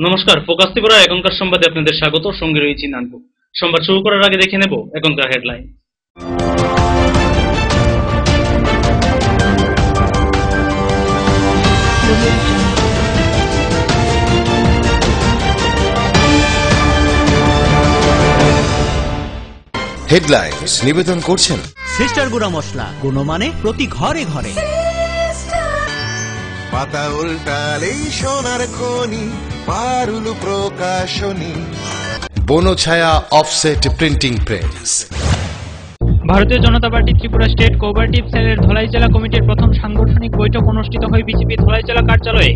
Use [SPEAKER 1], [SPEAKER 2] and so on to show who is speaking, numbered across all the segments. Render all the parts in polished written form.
[SPEAKER 1] নমস্কার, ফোকাস ত্রিপুরা এখনকার সংবাদে আপনাদের স্বাগত। সঙ্গে রয়েছি নানকু। সংবাদ শুরু করার আগে দেখে নেব এখনকার হেডলাইন।
[SPEAKER 2] হেডলাইন্স নিবেদন করছেন
[SPEAKER 3] সিস্টার গুঁড়া মশলা, গুণমানে প্রতি ঘরে ঘরে।
[SPEAKER 4] পাতা উল্টালেই সোনার খনি, Parul Prakashani.
[SPEAKER 2] Banchhaya offset printing press.
[SPEAKER 5] Bharatiya Janata Party Tripura state cooperative সেলের ধলাই জেলা কমিটির প্রথম সাংগঠনিক বৈঠক অনুষ্ঠিত হয় বিজেপি ধলাই জেলা কার্যালয়ে।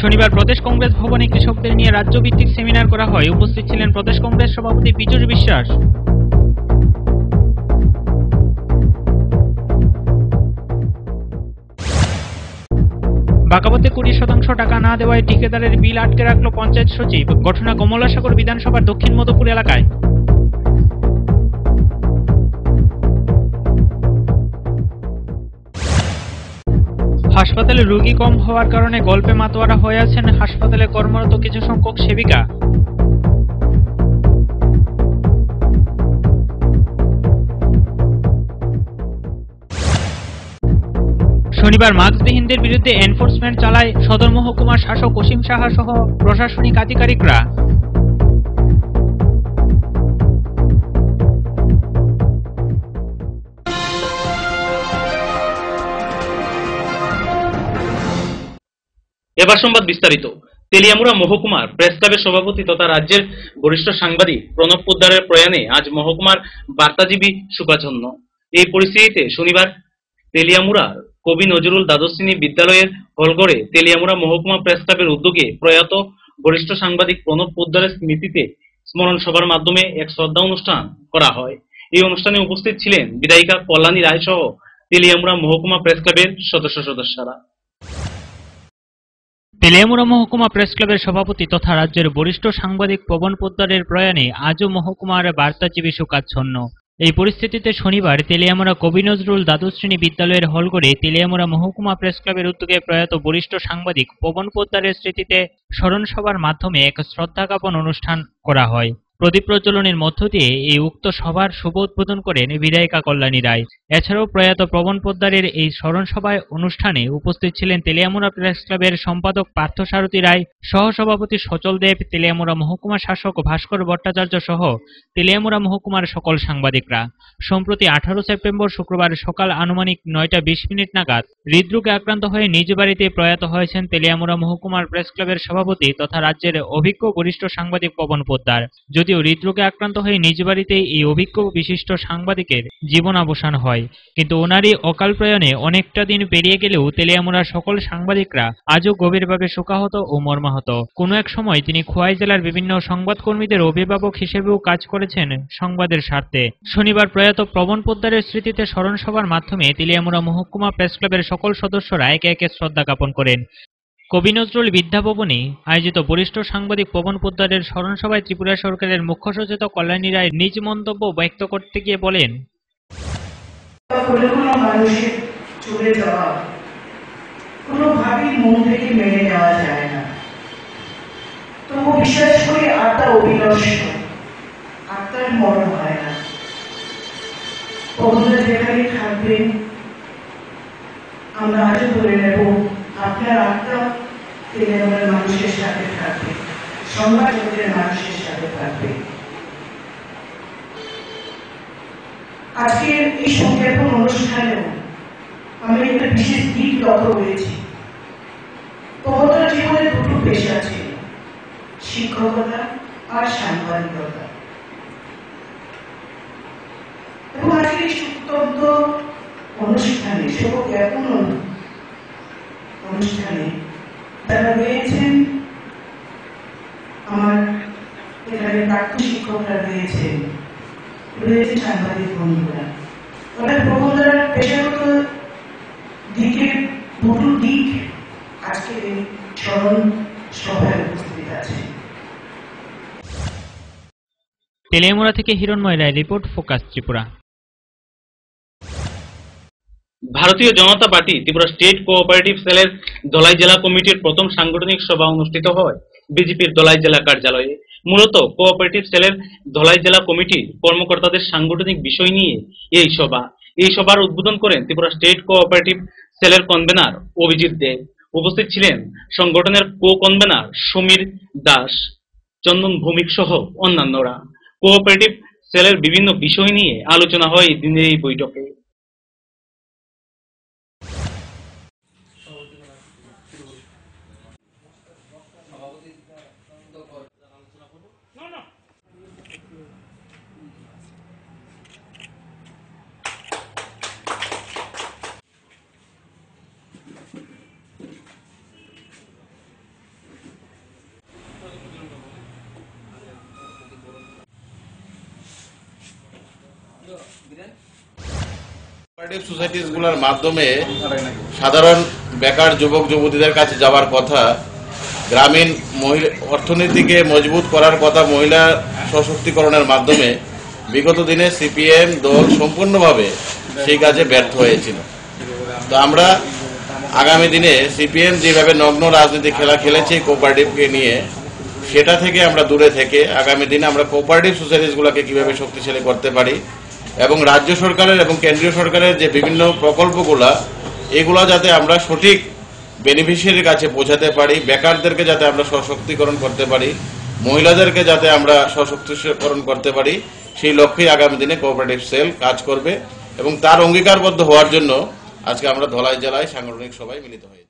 [SPEAKER 5] শনিবার প্রদেশ কংগ্রেস ভবনে কৃষকদের নিয়ে রাজ্যভিত্তিক সেমিনার করা হয়। উপস্থিত ছিলেন প্রদেশ কংগ্রেস সভাপতি পীযূষ বিশ্বাস। বাঁকাবতে 20% টাকা না দেওয়ায় ঠিকাদারের বিল আটকে রাখল পঞ্চায়েত সচিব। ঘটনা কমলাসাগর বিধানসভার দক্ষিণ মধুপুর এলাকায়। হাসপাতালে রোগী কম হওয়ার কারণে গল্পে মাতোয়ারা হয়ে আছেন হাসপাতালে কর্মরত কিছু সংখ্যক সেবিকা। শনিবার মাস্কবিহীনদের বিরুদ্ধে এনফোর্সমেন্ট চালায় সদর মহকুমার শাসক অসীম সাহা সহ প্রশাসনিক আধিকারিকরা।
[SPEAKER 1] এবার সংবাদ বিস্তারিত। তেলিয়ামুড়া মহকুমার প্রেস ক্লাবের সভাপতি তথা রাজ্যের বরিষ্ঠ সাংবাদিক প্রণব পোদ্দারের প্রয়াণে আজ মহকুমার বার্তাজীবী শোকাচ্ছন্ন। এই পরিস্থিতিতে শনিবার তেলিয়ামুড়ার কবি নজরুল দ্বাদশ শ্রেণী বিদ্যালয়ের হলঘরে তেলিয়ামুড়া মহকুমা প্রেস ক্লাবের উদ্যোগে প্রয়াত বরিষ্ঠ সাংবাদিক প্রণব পোদ্দারের স্মৃতিতে স্মরণ সভার মাধ্যমে এক শ্রদ্ধা অনুষ্ঠান করা হয়। এই অনুষ্ঠানে উপস্থিত ছিলেন বিধায়িকা কল্যাণী রায় সহ তেলিয়ামুড়া মহকুমা প্রেস ক্লাবের সদস্যরা।
[SPEAKER 5] তেলিয়ামুড়া মহকুমা প্রেস ক্লাবের সভাপতি তথা রাজ্যের বরিষ্ঠ সাংবাদিক পবন পোদ্দারের প্রয়াণে আজও মহকুমার বার্তাজীবী শোকাচ্ছন্ন। এই পরিস্থিতিতে শনিবার তেলিয়ামুড়া কবি নজরুল দ্বাদশ শ্রেণী বিদ্যালয়ের হলঘরে তেলিয়ামুড়া মহকুমা প্রেস ক্লাবের উদ্যোগে প্রয়াত বরিষ্ঠ সাংবাদিক পবন পোদ্দারের স্মৃতিতে স্মরণ সভার মাধ্যমে এক শ্রদ্ধা জ্ঞাপন অনুষ্ঠান করা হয়। প্রদীপ প্রজ্বলনের মধ্য দিয়ে এই উক্ত সভার শুভ উদ্বোধন করেন বিধায়িকা কল্যাণী রায়। এছাড়াও প্রয়াত পবন পোদ্দারের এই স্মরণ সভায় অনুষ্ঠানে উপস্থিত ছিলেন তেলিয়ামুড়া প্রেস ক্লাবের সম্পাদক পার্থসারথী রায়, সহসভাপতি সচল দেব, তেলিয়ামুড়া মহকুমা শাসক ভাস্কর ভট্টাচার্য সহ তেলিয়ামুড়া মহকুমার সকল সাংবাদিকরা। সম্প্রতি 18 সেপ্টেম্বর শুক্রবার সকাল আনুমানিক 9:20 নাগাদ হৃদরোগে আক্রান্ত হয়ে নিজ বাড়িতে প্রয়াত হয়েছেন তেলিয়ামুড়া মহকুমার প্রেস ক্লাবের সভাপতি তথা রাজ্যের অভিজ্ঞ বরিষ্ঠ সাংবাদিক পবন পোদ্দার। যদিও হৃদরোগে আক্রান্ত হয়ে নিজ বাড়িতেই এই অভিজ্ঞ বিশিষ্ট সাংবাদিকের জীবনাবসান হয়, কিন্তু ওনারই অকাল প্রয়াণে অনেকটা দিন পেরিয়ে গেলেও তেলিয়ামুড়ার সকল সাংবাদিকরা আজও গভীরভাবে শোকাহত ও মর্মাহত। কোনো এক সময় তিনি খোয়াই জেলার বিভিন্ন সংবাদকর্মীদের অভিভাবক হিসেবেও কাজ করেছেন সংবাদের স্বার্থে। শনিবার প্রয়াত পবন পোদ্দারের স্মৃতিতে স্মরণ সভার মাধ্যমে তেলিয়ামুড়া মহকুমা প্রেস ক্লাবের সকল সদস্যরা একে একে শ্রদ্ধা জ্ঞাপন করেন। কবি নজরুল বিদ্যাভবনে আয়োজিত বরিষ্ঠ সাংবাদিক পবন পোদ্দারের স্মরণ সভায় ত্রিপুরা সরকারের মুখ্য সচেতক কল্যাণী রায় নিজ মন্তব্য ব্যক্ত করতে গিয়ে বলেন,
[SPEAKER 6] মানুষের চলে যাওয়া কোনোভাবেই মন থেকে মেনে নেওয়া যায় না। তবু বিশ্বাস করি আত্মা অবিনষ্ট, আত্মার মরণ হয় না। পবনদা যেখানে থাকবেন আমরা আজও ধরে নেব আপনার আত্মা তেলিয়ামুড়ার মানুষের সাথে থাকবে, সংবাদ জগতের মানুষের সাথে থাকবে। আজকের এই সংজ্ঞাপন অনুষ্ঠানেও আমি একটা বিশেষ দিক লক্ষ্য করেছি। পবনদার জীবনে দুটো পেশা ছিল, শিক্ষকতা আর সাংবাদিকতা। এবং আজকের এই সুতন্ত অনুষ্ঠানে শুভ জ্ঞাপন অনুষ্ঠানে তারা রয়েছেন, আমার এখানে প্রাক্তন শিক্ষকরা রয়েছেন, রয়েছে সাংবাদিক বন্ধুরা। ওরা পবনদার পেশাগত দিকের দুটো দিক আজকে এই স্মরণ সভায় উপস্থিত আছে।
[SPEAKER 5] তেলিয়ামুড়া থেকে হিরণময় রায় রিপোর্ট, ফোকাস ত্রিপুরা।
[SPEAKER 1] ভারতীয় জনতা পার্টি ত্রিপুরা স্টেট কোঅপারেটিভ সেলের ধলাই জেলা কমিটির প্রথম সাংগঠনিক সভা অনুষ্ঠিত হয় বিজেপির ধলাই জেলা কার্যালয়ে। মূলত কোঅপারেটিভ সেলের ধলাই জেলা কমিটির কর্মকর্তাদের সাংগঠনিক বিষয় নিয়ে এই সভার উদ্বোধন করেন ত্রিপুরা স্টেট কোঅপারেটিভ সেলের কনভেনার অভিজিৎ দেব। উপস্থিত ছিলেন সংগঠনের কনভেনার সমীর দাস, চন্দন ভৌমিক সহ অন্যান্যরা। কোঅপারেটিভ সেলের বিভিন্ন বিষয় নিয়ে আলোচনা হয় এই দিনের এই বৈঠকে।
[SPEAKER 7] কোঅপারেটিভ সোসাইটিস গুলোর মাধ্যমে সাধারণ বেকার যুবক যুবতীদের কাছে যাওয়ার কথা, গ্রামীণ অর্থনীতিকে মজবুত করার কথা, মহিলা সশক্তিকরণের মাধ্যমে বিগত দিনে সিপিএম দল সম্পূর্ণভাবে সেই কাজে ব্যর্থ হয়েছিল। তো আমরা আগামী দিনে সিপিএম যেভাবে নগ্ন রাজনীতি খেলা খেলেছে কোঅপারেটিভকে নিয়ে, সেটা থেকে আমরা দূরে থেকে আগামী দিনে আমরা কোঅপারেটিভ সোসাইটিস গুলোকে কিভাবে শক্তিশালী করতে পারি এবং রাজ্য সরকারের এবং কেন্দ্রীয় সরকারের যে বিভিন্ন প্রকল্পগুলা, এগুলো যাতে আমরা সঠিক বেনিফিশিয়ারির কাছে পৌঁছাতে পারি, বেকারদেরকে যাতে আমরা সশক্তিকরণ করতে পারি, মহিলাদেরকে যাতে আমরা সশক্তিকরণ করতে পারি, সেই লক্ষ্যেই আগামী দিনে কোঅপারেটিভ সেল কাজ করবে এবং তার অঙ্গীকারবদ্ধ হওয়ার জন্য আজকে আমরা ধলাই জেলায় সাংগঠনিক সভায় মিলিত হয়েছি।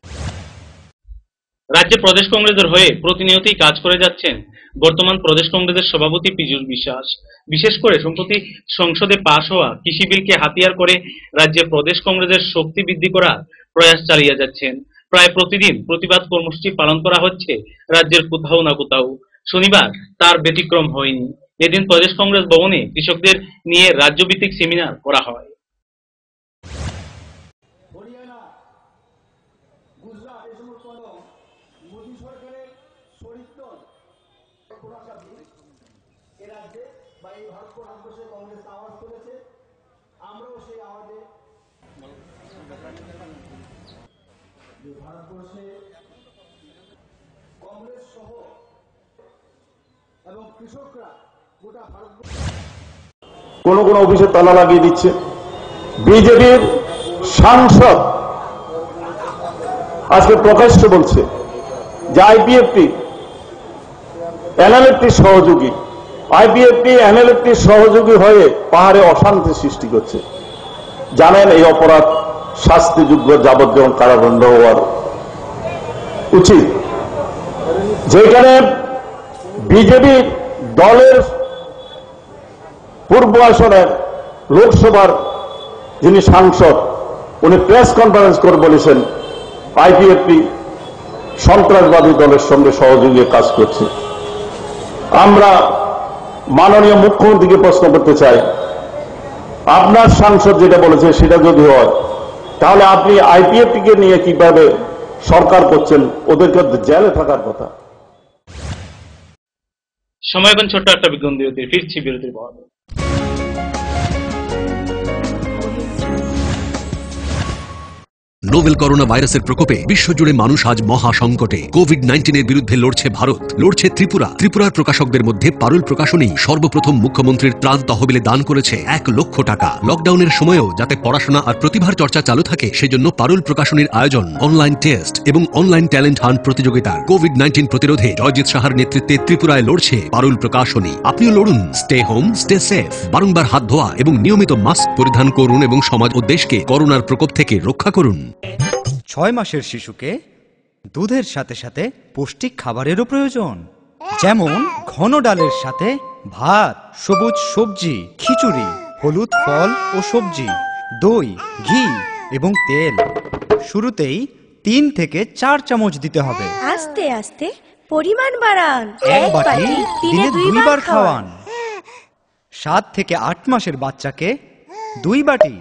[SPEAKER 1] রাজ্যে প্রদেশ কংগ্রেসের হয়ে প্রতিনিয়তই কাজ করে যাচ্ছেন বর্তমান প্রদেশ কংগ্রেসের সভাপতি পীযূষ বিশ্বাস। বিশেষ করে সম্প্রতি সংসদে পাশ হওয়া কৃষি বিলকে হাতিয়ার করে রাজ্যে প্রদেশ কংগ্রেসের শক্তি বৃদ্ধি করার প্রয়াস চালিয়ে যাচ্ছেন। প্রায় প্রতিদিন প্রতিবাদ কর্মসূচি পালন করা হচ্ছে রাজ্যের কোথাও না কোথাও। শনিবার তার ব্যতিক্রম হয়নি। এদিন প্রদেশ কংগ্রেস ভবনে কৃষকদের নিয়ে রাজ্যভিত্তিক সেমিনার করা হয়।
[SPEAKER 8] ভারতবর্ষে কংগ্রেস সহ এবং কৃষকরা গোটা ভারতবর্ষ কোন কোন অফিসে তালা লাগিয়ে দিচ্ছে। বিজেপির সাংসদ আজকে প্রকাশ্য বলছে যে আইপিএফটি এনএলএফটির সহযোগী, আইপিএফটি এনএলএফটির সহযোগী হয়ে পাহাড়ে অশান্তি সৃষ্টি করছে। জানেন এই অপরাধ শাস্তিযোগ্য, যাবজ্জীবন কারাদণ্ড হওয়ার উচিত। যেখানে বিজেপি দলের পূর্ব আসনের লোকসভার যিনি সাংসদ, উনি প্রেস কনফারেন্স করে বলেছেন আইপিএফটি সন্ত্রাসবাদী দলের সঙ্গে সহযোগী কাজ করছে। আমরা মাননীয় মুখ্যমন্ত্রীকে প্রশ্ন করতে চাই, আপনার সাংসদ যেটা বলেছে সেটা যদি হয়, তাহলে আপনি আইপিএফটিকে নিয়ে কিভাবে সরকার করছেন? ওদেরকে জেলে থাকার কথা।
[SPEAKER 1] সময় এখন ছোট্ট একটা বিজ্ঞান বিরতির, ফিরছি বিরতির পর।
[SPEAKER 9] নোভেল করোনা ভাইরাসের প্রকোপে বিশ্বজুড়ে মানুষ আজ মহা সংকটে। কোভিড-19 এর বিরুদ্ধে লড়ছে ভারত, লড়ছে ত্রিপুরা। ত্রিপুরার প্রকাশকদের মধ্যে পারুল প্রকাশনী সর্বপ্রথম মুখ্যমন্ত্রীর ত্রাণ তহবিলে দান করেছে 1 লক্ষ টাকা। লকডাউনের সময়ও যাতে পড়াশোনা আর প্রতিভার চর্চা চালু থাকে, সেজন্য পারুল প্রকাশনীর আয়োজন অনলাইন টেস্ট এবং অনলাইন ট্যালেন্ট হান্ট প্রতিযোগিতা। কোভিড-19 প্রতিরোধে জয়জিৎ সাহার নেতৃত্বে ত্রিপুরায় লড়ছে পারুল প্রকাশনী। আপনিও লড়ুন। Stay home, stay safe. বারংবার হাত ধোয়া এবং নিয়মিত মাস্ক পরিধান করুন এবং সমাজ ও দেশকে করোনার প্রকোপ থেকে রক্ষা করুন।
[SPEAKER 3] 6 মাসের শিশুকে দুধের সাথে সাথে পুষ্টিক খাবারেরও প্রয়োজন, যেমন ঘন ডালের সাথে ভাত, সবুজ সবজি, খিচুড়ি, হলুদ ফল ও সবজি, দই, ঘি এবং তেল। শুরুতেই 3 থেকে 4 চামচ দিতে হবে।
[SPEAKER 10] আস্তে আস্তে পরিমাণ বাড়ান।
[SPEAKER 3] 1 বাটি দিনে 2 বার খাওয়ান। 7 থেকে 8 মাসের বাচ্চাকে 2 বাটি,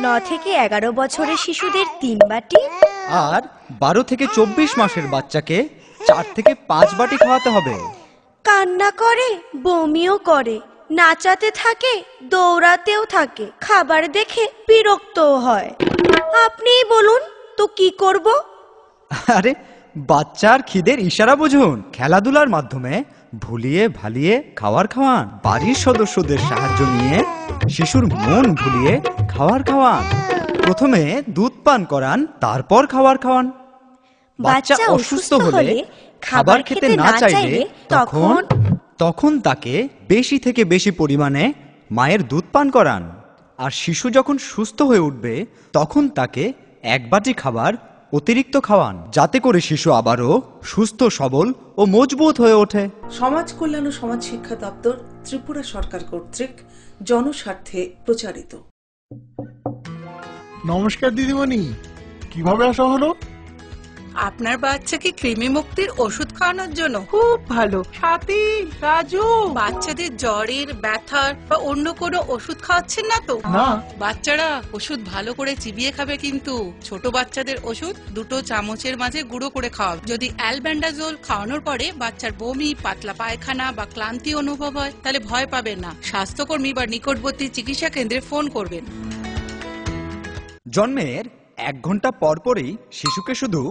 [SPEAKER 10] 9 থেকে 11 বছরের শিশুদের 3 বাটি,
[SPEAKER 3] আর 12 থেকে 24 মাসের বাচ্চাকে 4 থেকে 5 বাটি খাওয়াতে হবে।
[SPEAKER 10] কান্না করে, বমিও করে, নাচাতে থাকে, দৌড়াতেও থাকে, খাবার দেখে বিরক্তও হয়। আপনিই বলুন তো কি করব?
[SPEAKER 3] আরে বাচ্চার খিদের ইশারা বুঝুন। খেলাধুলার মাধ্যমে ভুলিয়ে ভালিয়ে খাওয়ার খাওয়ান। বাড়ির সদস্যদের সাহায্য নিয়ে শিশুর মন ভুলিয়ে খাওয়ার খাওয়ান। প্রথমে দুধ পান করান, তারপর খাওয়ার খাওয়ান। বাচ্চা অসুস্থ হলে খাবার খেতে না চাইলে তখন তাকে বেশি থেকে বেশি পরিমাণে মায়ের দুধ পান করান। আর শিশু যখন সুস্থ হয়ে উঠবে তখন তাকে এক বাটি খাবার অতিরিক্ত খাওয়ান, যাতে করে শিশু আবারও সুস্থ সবল ও মজবুত হয়ে ওঠে।
[SPEAKER 6] সমাজ কল্যাণ ও সমাজ শিক্ষা দপ্তর, ত্রিপুরা সরকার কর্তৃক জনস্বার্থে প্রচারিত।
[SPEAKER 11] নমস্কার দিদিমণি, কিভাবে আসা হলো?
[SPEAKER 12] আপনার বাচ্চাকে কৃমি মুক্তির ওষুধ খাওয়ানোর জন্য। খুব ভালো। সাথী, রাজু, বাচ্চাদের জ্বরের, ব্যথার বা অন্য কোনো ওষুধ খাওয়াচ্ছেন না তো?
[SPEAKER 11] না।
[SPEAKER 12] বাচ্চারা ওষুধ ভালো করে চিবিয়ে খাবে, কিন্তু ছোট বাচ্চাদের ওষুধ 2 চামচের মাঝে গুঁড়ো করে খাওয়াবে। যদি অ্যালবেন্ডাজোল খাওয়ানোর পরে বাচ্চার বমি, পাতলা পায়খানা বা ক্লান্তি অনুভব হয়, তাহলে ভয় পাবেন না, স্বাস্থ্যকর্মী বা নিকটবর্তী চিকিৎসা কেন্দ্রে ফোন করবেন।
[SPEAKER 3] জন্মের 1 ঘন্টা পরপরই শিশুকে শুধু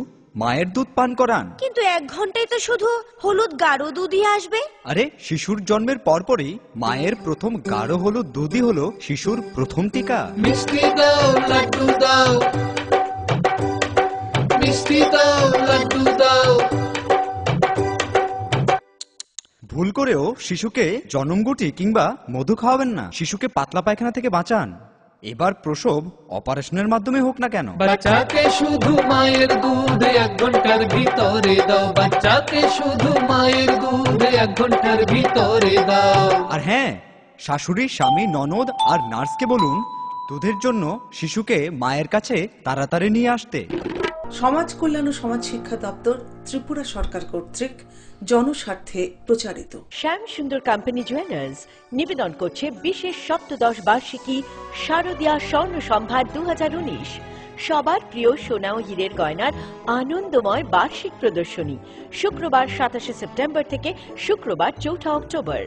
[SPEAKER 3] মায়ের দুধ পান করান।
[SPEAKER 10] কিন্তু 1 ঘন্টায় তো শুধু হলুদ গাঢ় দুধই আসবে।
[SPEAKER 3] আরে শিশুর জন্মের পরপরই মায়ের প্রথম গাঢ় হলুদ দুধই হলো শিশুর প্রথম টিকা।
[SPEAKER 13] মিষ্টি দাও, লাড্ডু দাও, মিষ্টি দাও, লাড্ডু দাও।
[SPEAKER 3] ভুল করেও শিশুকে জনমগুটি কিংবা মধু খাওয়াবেন না। শিশুকে পাতলা পায়খানা থেকে বাঁচান। এবার প্রসব অপারেশনের মাধ্যমে হোক না কেন,
[SPEAKER 13] বাচ্চাকে শুধু মায়ের দুধ 1 ঘন্টার ভিতরে দাও। বাচ্চাকে শুধু মায়ের দুধ 1 ঘন্টার ভিতরে দাও।
[SPEAKER 3] আর হ্যাঁ, শাশুড়ি, স্বামী, ননদ আর নার্সকে বলুন দুধের জন্য শিশুকে মায়ের কাছে তাড়াতাড়ি নিয়ে আসতে।
[SPEAKER 6] সমাজ কল্যাণ ও সমাজ শিক্ষা দপ্তর, ত্রিপুরা সরকার কর্তৃক জনস্বার্থে প্রচারিত।
[SPEAKER 14] শ্যাম সুন্দর কোম্পানি জুয়েলার্স নিবেদন করছে বিশেষ সপ্তদশ বার্ষিকী শারদীয়া স্বর্ণ সম্ভার 2019। সবার প্রিয় সোনা ও হীরের গয়নার আনন্দময় বার্ষিক প্রদর্শনী, শুক্রবার 27শে সেপ্টেম্বর থেকে শুক্রবার 4 অক্টোবর।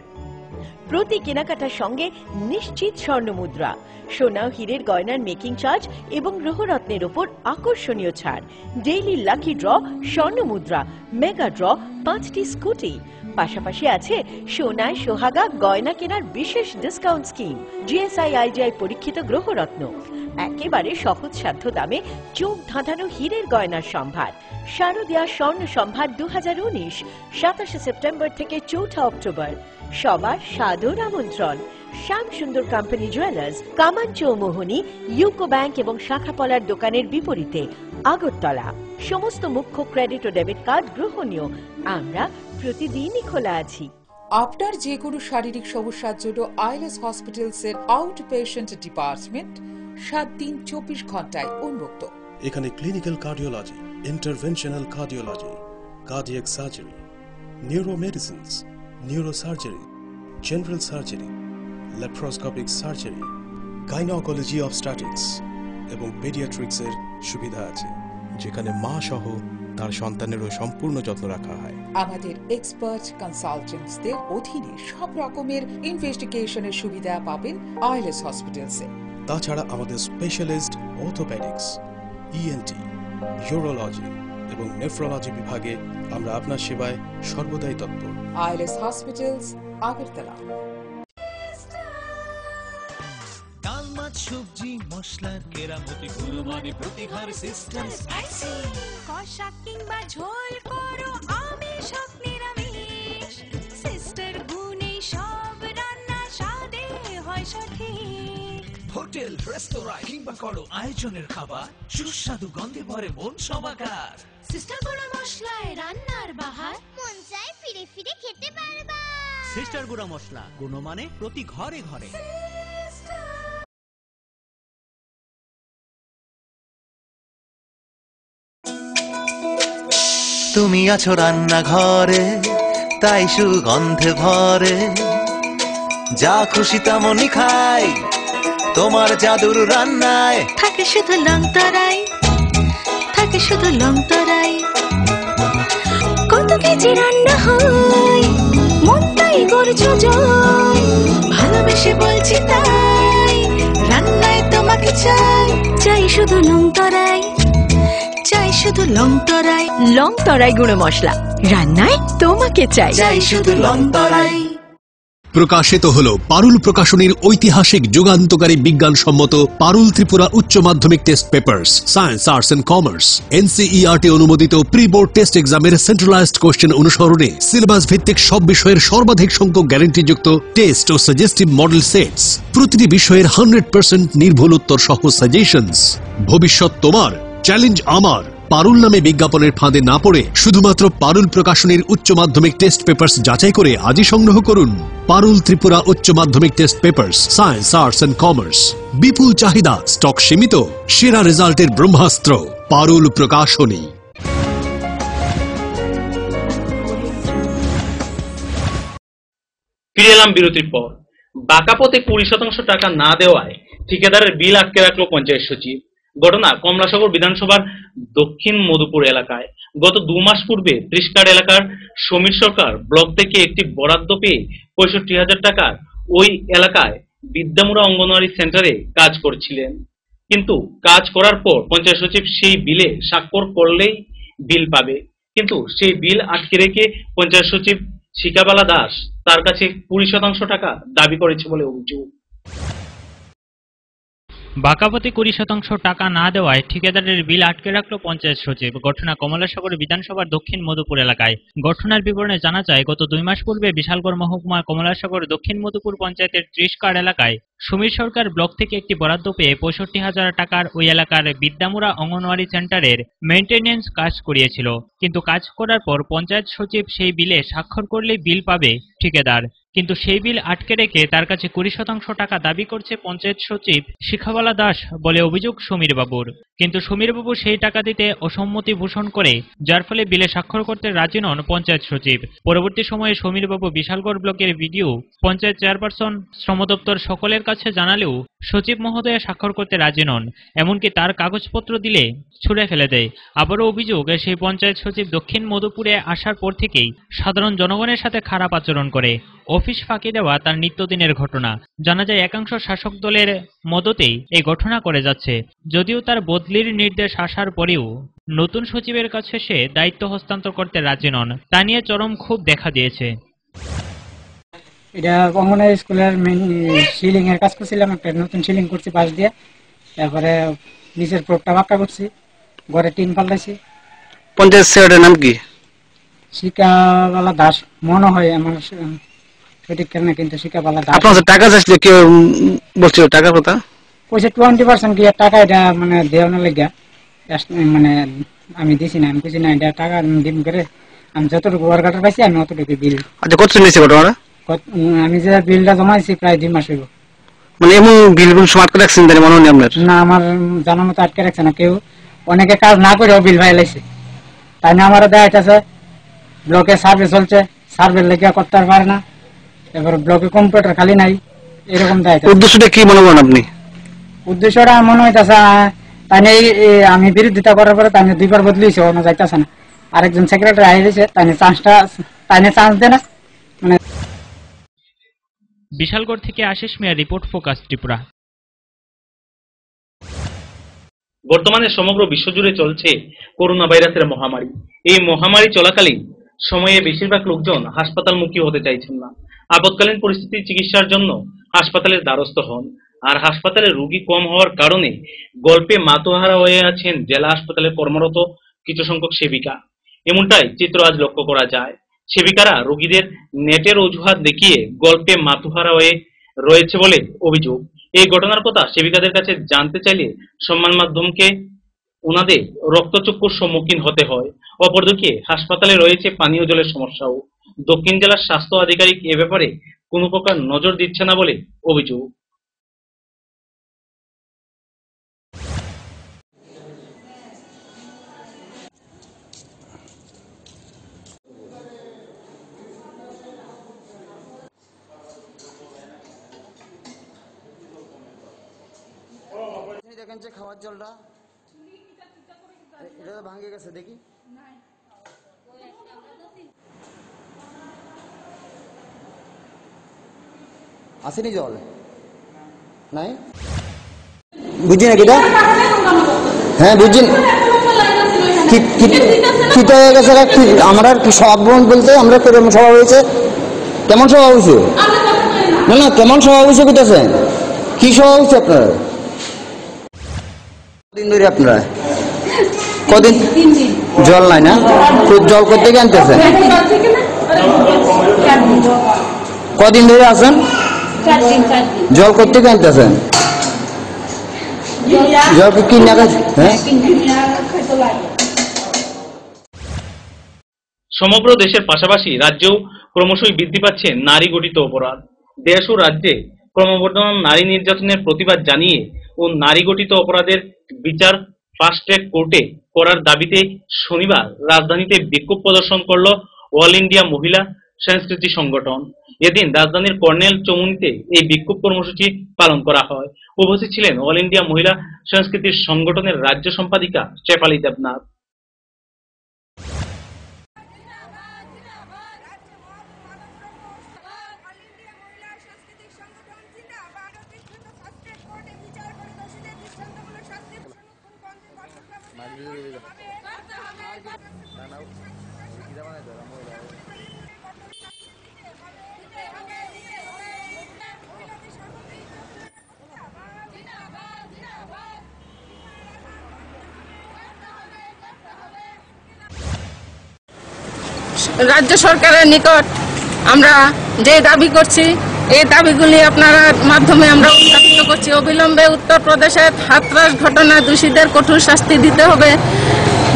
[SPEAKER 14] প্রতি কেনাকাটার সঙ্গে নিশ্চিত স্বর্ণ মুদ্রা, সোনা ও হীরের গয়নার মেকিং চার্জ এবং গ্রহরত্নের উপর আকর্ষণীয় ছাড়, ডেইলি লাকি ড্র, স্বর্ণ মুদ্রা, মেগা ড্র, 5টি স্কুটি। পাশাপাশি আছে সোনায় সোহাগা গয়না কেনার বিশেষ ডিসকাউন্ট স্কিম, GSI/IGI পরীক্ষিত গ্রহরত্ন, একেবারে সহজসাধ্য দামে চোখ ধাঁধানো হীরের গয়নার সম্ভার। শারদীয়া স্বর্ণ সম্ভার 2019, 27শে সেপ্টেম্বর থেকে 4 অক্টোবর। সবার সাদর আমন্ত্রণ। শ্যাম সুন্দর কোম্পানি জুয়েলার্স, কামান চৌমোহনী, ইউকো ব্যাংক এবং শাখাপলার দোকানের বিপরীতে, আগরতলা। সমস্ত মুখ্য ক্রেডিট ও ডেবিট কার্ড গ্রহণীয়। আমরা প্রতিদিনই খোলা আছি।
[SPEAKER 15] আপনার যে কোনো শারীরিক সমস্যার জন্য আইএলএস হসপিটালসের আউট পেশেন্ট ডিপার্টমেন্ট 7 দিন 24 ঘন্টায় উন্মুক্ত।
[SPEAKER 16] এখানে clinical cardiology, interventional cardiology, cardiac surgery, neuromedicines, neurosurgery, general surgery, laparoscopic surgery, gynaecology obstetrics এবং পেডিয়াট্রিক্সের সুবিধা আছে, যেখানে মা সহ তার সন্তানেরও সম্পূর্ণ যত্ন রাখা হয়।
[SPEAKER 15] আমাদের এক্সপার্ট কনসালটেন্টসদের অধীনে সব রকমের ইনভেস্টিগেশনের সুবিধা পাবেন আইএলএস হসপিটালসে।
[SPEAKER 16] তাছাড়া আমাদের স্পেশালিস্ট অর্থোপেডিক্স, ENT, ইউরোলজি এবং নেফ্রোলজি বিভাগে আমরা আপনার সেবায় সর্বদাই তৎপর।
[SPEAKER 15] ILS hospitals, Agartala.
[SPEAKER 17] ডাল, মাছ, সবজি, মশলার কেরামতি, গুণমানে প্রতি ঘর সিস্টেম স্পাইসি।
[SPEAKER 18] কষা কিংবা ঝোল করো আমিষ হোক নিরামিষ, সিস্টার গুণে সব রান্না স্বাদে হয় সঠিক।
[SPEAKER 17] হোটেল, রেস্তোরাঁ কিংবা করো আয়োজনের খাবার, সুস্বাদু গন্ধে ভরে মন সবাকার।
[SPEAKER 18] সিস্টার গুঁড়া মশলায় রান্নার বাহার, মন চায় ফিরে ফিরে খেতে পারবা।
[SPEAKER 17] সিস্টার গুঁড়া মশলা, গুণমানে প্রতি ঘরে ঘরে।
[SPEAKER 19] তুমি আছো রান্নাঘরে, তাই সুগন্ধে ভরে, যা খুশি তেমনই খাই তোমার জাদুর রান্নায়।
[SPEAKER 18] থাকে শুধু লং তরাই, থাকে শুধু লং তরাই, কত কেজি রান্না হয় মন তাই করছো জয়, ভালোবেসে বলছি তাই রান্নায় তোমাকে চাই, চাই শুধু লং তরাই, চাই শুধু লং তরাই।
[SPEAKER 14] লং তরাই গুঁড়ো মশলা, রান্নায় তোমাকে চাই,
[SPEAKER 18] চাই শুধু লং তরাই।
[SPEAKER 9] প্রকাশিত হল পারুল প্রকাশনীর ঐতিহাসিক যুগান্তকারী বিজ্ঞানসম্মত পারুল ত্রিপুরা উচ্চ মাধ্যমিক test papers, science, arts and commerce, NCERT অনুমোদিত প্রি বোর্ড টেস্ট এক্সামের সেন্ট্রালাইজড কোশ্চেন অনুসরণে সিলেবাস ভিত্তিক সব বিষয়ের সর্বাধিক সংখ্যক গ্যারান্টিযুক্ত টেস্ট ও সাজেস্টিভ মডেল সেটস, প্রতিটি বিষয়ের 100% নির্ভুল উত্তর সহ সাজেশনস। ভবিষ্যৎ তোমার, চ্যালেঞ্জ আমার। পারুল নামে বিজ্ঞাপনের ফাঁদে না পড়ে শুধুমাত্র পারুল প্রকাশনীর উচ্চ মাধ্যমিক টেস্ট পেপার্স যাচাই করে আজই সংগ্রহ করুন। পারুল ত্রিপুরা উচ্চ মাধ্যমিক test papers, science, arts and commerce. বিপুল চাহিদা, স্টক সীমিত, সেরা রেজাল্টের ব্রহ্মাস্ত্র, পারুল প্রকাশনী।
[SPEAKER 1] ফিরে এলাম বিরতির পর। বাঁকা পথে 20% টাকা না দেওয়ায় ঠিকাদারের বিল আটকে রাখলো পঞ্চায়েত সচিব। ঘটনা কমলাসাগর বিধানসভার দক্ষিণ মধুপুর এলাকায়। গত 2 মাস পূর্বে ত্রিশকাড় এলাকার সমীর সরকার ব্লক থেকে একটি বরাদ্দ পেয়ে 65,000 টাকার ওই এলাকায় বিদ্যামুড়া অঙ্গনওয়াড়ি সেন্টারে কাজ করছিলেন। কিন্তু কাজ করার পর পঞ্চায়েত সচিব সেই বিলে স্বাক্ষর করলেই বিল পাবে, কিন্তু সেই বিল আটকে রেখে পঞ্চায়েত সচিব শিকাবালা দাস তার কাছে 20% টাকা দাবি করেছে বলে অভিযোগ।
[SPEAKER 5] বাঁকাপথে 20% টাকা না দেওয়ায় ঠিকাদারের বিল আটকে রাখলো পঞ্চায়েত সচিব। ঘটনা কমলাসাগর বিধানসভার দক্ষিণ মধুপুর এলাকায়। ঘটনার বিবরণে জানা যায়, গত 2 মাস পূর্বে বিশালগড় মহকুমার কমলাসাগর দক্ষিণ মধুপুর পঞ্চায়েতের ত্রিশকাড় এলাকায় সমীর সরকার ব্লক থেকে একটি বরাদ্দ পেয়ে 65,000 টাকার ওই এলাকার বিদ্যামুড়া অঙ্গনওয়াড়ি সেন্টারের মেইনটেনেন্স কাজ করিয়েছিল। কিন্তু কাজ করার পর পঞ্চায়েত সচিব সেই বিলে স্বাক্ষর করলেই বিল পাবে ঠিকাদার, কিন্তু সেই বিল আটকে রেখে তার কাছে 20% টাকা দাবি করছে পঞ্চায়েত সচিব শিখাবালা দাস বলে অভিযোগ সমীর বাবুর। কিন্তু সমীর বাবু সেই টাকা দিতে অসম্মতি পোষণ করে, যার ফলে বিলে স্বাক্ষর করতে রাজি নন পঞ্চায়েত সচিব। পরবর্তী সময়ে সমীর বাবু বিশালগড় ব্লকের ভিডিও, পঞ্চায়েত চেয়ারপারসন, শ্রম দপ্তর সকলের কাছে জানালেও সচিব মহোদয়া স্বাক্ষর করতে রাজি নন, এমনকি তার কাগজপত্র দিলে ছুঁড়ে ফেলে দেয়। আবারও অভিযোগ, সেই পঞ্চায়েত সচিব দক্ষিণ মধুপুরে আসার পর থেকেই সাধারণ জনগণের সাথে খারাপ আচরণ করে। অফিস ফাঁকি দেওয়া তার নিত্যদিনের ঘটনা। জানা যায়, একাংশ শাসক দলের মদতেই এই ঘটনা করে যাচ্ছে। যদিও তার বদলির নির্দেশ আসার পরেও নতুন সচিবের কাছে সে দায়িত্ব হস্তান্তর করতে রাজি নন। তা নিয়ে চরম ক্ষোভ দেখা দিয়েছে।
[SPEAKER 20] এটা অঙ্গনওয়াড়ি স্কুলের সিলিং এর কাজ করছিলাম, একটা নতুন সিলিং করছি পাশ দিয়ে, তারপরে নিচের প্রোপটা বাঁকা করছি, ঘরে টিন পাল্টাইছি।
[SPEAKER 21] পঞ্চায়েত সেক্রেটারির নাম কি?
[SPEAKER 20] শিকাবালা দাস মনে হয়, আমার সঠিক কেন, কিন্তু শিকাবালা দাস।
[SPEAKER 21] আপনার টাকা চাইছিল, কেউ বলছিল টাকা কথা
[SPEAKER 20] কইছে 20% কি টাকা, এটা মানে দেওয়ানো লেগা, মানে আমি দিছি না। আমি কইছি না, এটা টাকা দিন করে আমি যতটুকু ওয়ার্কার পাইছি আমি অতটুকু বিল।
[SPEAKER 21] আচ্ছা, কত নিয়েছে ঘটনা?
[SPEAKER 20] আমি যে বিলটা জমাইছি প্রায় 2 মাস হইব।
[SPEAKER 21] মানে এমন বিল আটকে রাখছেন তাই মনে হয় আপনার?
[SPEAKER 20] না, আমার জানার মতো আটকে রাখছে না কেউ। অনেকে কাজ না করেও বিল ভাই লাইছে, তাই না আমারও দেয়া আছে। ব্লকে সার্ভে চলছে, সার্ভে লেগে করতে পারে না, এবার ব্লকে কম্পিউটার খালি নাই, এরকম দেয়।
[SPEAKER 21] উদ্দেশ্যটা কি মনে করেন আপনি?
[SPEAKER 20] উদ্দেশ্যটা মনে হইতেছে তাই আমি বিরোধিতা করার পরে তাই 2 বার বদলিয়েছে, অন্য যাইতেছে না। আরেকজন সেক্রেটারি আই দিয়েছে, তাই চান্স দেয় না। মানে
[SPEAKER 5] বিশালগড় থেকে আশিস মিয়া রিপোর্ট, ফোকাস ত্রিপুরা।
[SPEAKER 1] বর্তমানে সমগ্র বিশ্বজুড়ে চলছে করোনা ভাইরাসের মহামারী। এই মহামারী চলাকালীন সময়ে বেশিরভাগ লোকজন হাসপাতালমুখী হতে চাইছেন না। আপৎকালীন পরিস্থিতি চিকিৎসার জন্য হাসপাতালের দ্বারস্থ হন, আর হাসপাতালে রোগী কম হওয়ার কারণে গল্পে মাতোহারা হয়ে আছেন জেলা হাসপাতালে কর্মরত কিছু সংখ্যক সেবিকা। এমনটাই চিত্র আজ লক্ষ্য করা যায়। সেবিকারা রোগীদের নেটের অজুহাত দেখিয়ে গল্পে মাতোহারা হয়ে রয়েছে বলে অভিযোগ। এই ঘটনার কথা সেবিকাদের কাছে জানতে চাইলে সংবাদ মাধ্যমকে ওনাদের রক্তচক্ষুর সম্মুখীন হতে হয়। অপরদিকে হাসপাতালে রয়েছে পানীয় জলের সমস্যাও। দক্ষিণ জেলার স্বাস্থ্য আধিকারিক এ ব্যাপারে কোনো প্রকার নজর দিচ্ছে না বলে অভিযোগ।
[SPEAKER 22] দেখেন যে খাওয়ার জলটা এটা তো ভাঙে গেছে, দেখি আসেনি জল নাই।
[SPEAKER 4] বুঝি না কিটা হ্যাঁ বুঝি কিটা হয়ে গেছে আমরা সভা বলতে আমরা কেমন সভা হয়েছে কেমন সভা হয়েছে না না কেমন সভা হয়েছে কিটাছেন কি সভা হয়েছে আপনার কদিন ধরে আপনারা কদিন জল নাই না জল করতে গিয়ে আনতেছেন কদিন ধরে আছেন জল করতে গিয়ে আনতেছেন জল কি না হ্যাঁ
[SPEAKER 1] সমগ্র দেশের পাশাপাশি রাজ্যেও ক্রমশই বৃদ্ধি পাচ্ছে নারী গঠিত অপরাধ। দেশ ও রাজ্যে ক্রমবর্ধমান নারী নির্যাতনের প্রতিবাদ জানিয়ে ও নারী গঠিত অপরাধের বিচার ফাস্ট ট্র্যাক কোর্টে করার দাবিতে শনিবার রাজধানীতে বিক্ষোভ প্রদর্শন করল অল ইন্ডিয়া মহিলা সংস্কৃতি সংগঠন। এদিন রাজধানীর কর্নেল চৌমুহনীতে এই বিক্ষোভ কর্মসূচি পালন করা হয়। উপস্থিত ছিলেন অল ইন্ডিয়া মহিলা সংস্কৃতি সংগঠনের রাজ্য সম্পাদিকা শেফালী দেবনাথ।
[SPEAKER 22] রাজ্য সরকারের নিকট আমরা যে দাবি করছি এই দাবিগুলি আপনার মাধ্যমে আমরা উত্থাপিত করছি। অবিলম্বে উত্তরপ্রদেশের হাথরাস ঘটনা দোষীদের কঠোর শাস্তি দিতে হবে।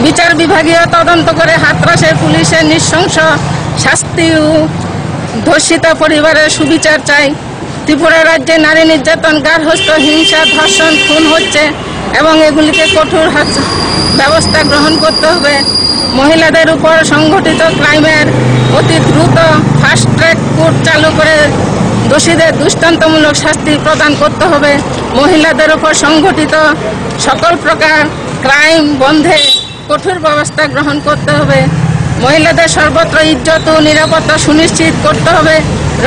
[SPEAKER 22] বিচার বিভাগীয় তদন্ত করে হাথরাসের পুলিশের নৃশংস শাস্তি ও ধর্ষিতা পরিবারের সুবিচার চাই। ত্রিপুরা রাজ্যে নারী নির্যাতন, গার্হস্থ্য হিংসা, ধর্ষণ, খুন হচ্ছে এবং এগুলিকে কঠোর ব্যবস্থা গ্রহণ করতে হবে। মহিলাদের উপর সংঘটিত ক্রাইমের অতি দ্রুত ফাস্ট ট্র্যাক কোর্ট চালু করে দোষীদের দৃষ্টান্তমূলক শাস্তি প্রদান করতে হবে। মহিলাদের উপর সংঘটিত সকল প্রকার ক্রাইম বন্ধে কঠোর ব্যবস্থা গ্রহণ করতে হবে। মহিলাদের সর্বত্র ইজ্জত ও নিরাপত্তা সুনিশ্চিত করতে হবে।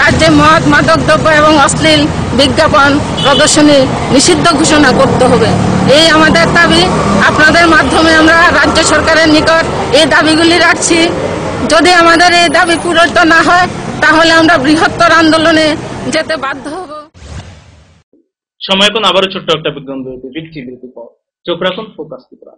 [SPEAKER 22] রাজ্যে মদ, মাদকদ্রব্য এবং অশ্লীল বিজ্ঞাপন প্রদর্শনী নিষিদ্ধ ঘোষণা করতে হবে। এই আমাদের দাবি। আপনাদের মাধ্যমে আমরা রাজ্য সরকারের নিকট এই দাবিগুলি রাখছি। যদি আমাদের এই দাবি পূরণ না হয় তাহলে আমরা বৃহত্তর আন্দোলনে যেতে বাধ্য হব।
[SPEAKER 1] সময় এখন আবারও ছোট্ট একটা বিজ্ঞাপন বিরতি, ফিরছি বিরতির পর। চোখ রাখুন ফোকাস ত্রিপুরা।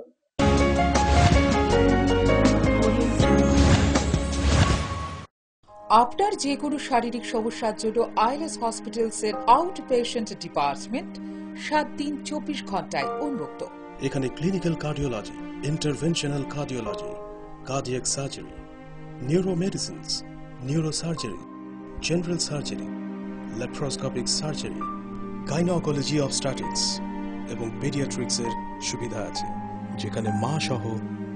[SPEAKER 15] আপনার যে কোনো শারীরিক সমস্যার জন্য আইএলএস হসপিটালসের আউট পেশেন্ট ডিপার্টমেন্ট 7 দিন 24 ঘন্টায় উন্মুক্ত।
[SPEAKER 16] এখানে clinical cardiology, interventional cardiology, cardiac surgery, neuromedicines, neurosurgery, general surgery, laparoscopic surgery, gynaecology obstetrics এবং পেডিয়াট্রিক্সের সুবিধা আছে, যেখানে মা সহ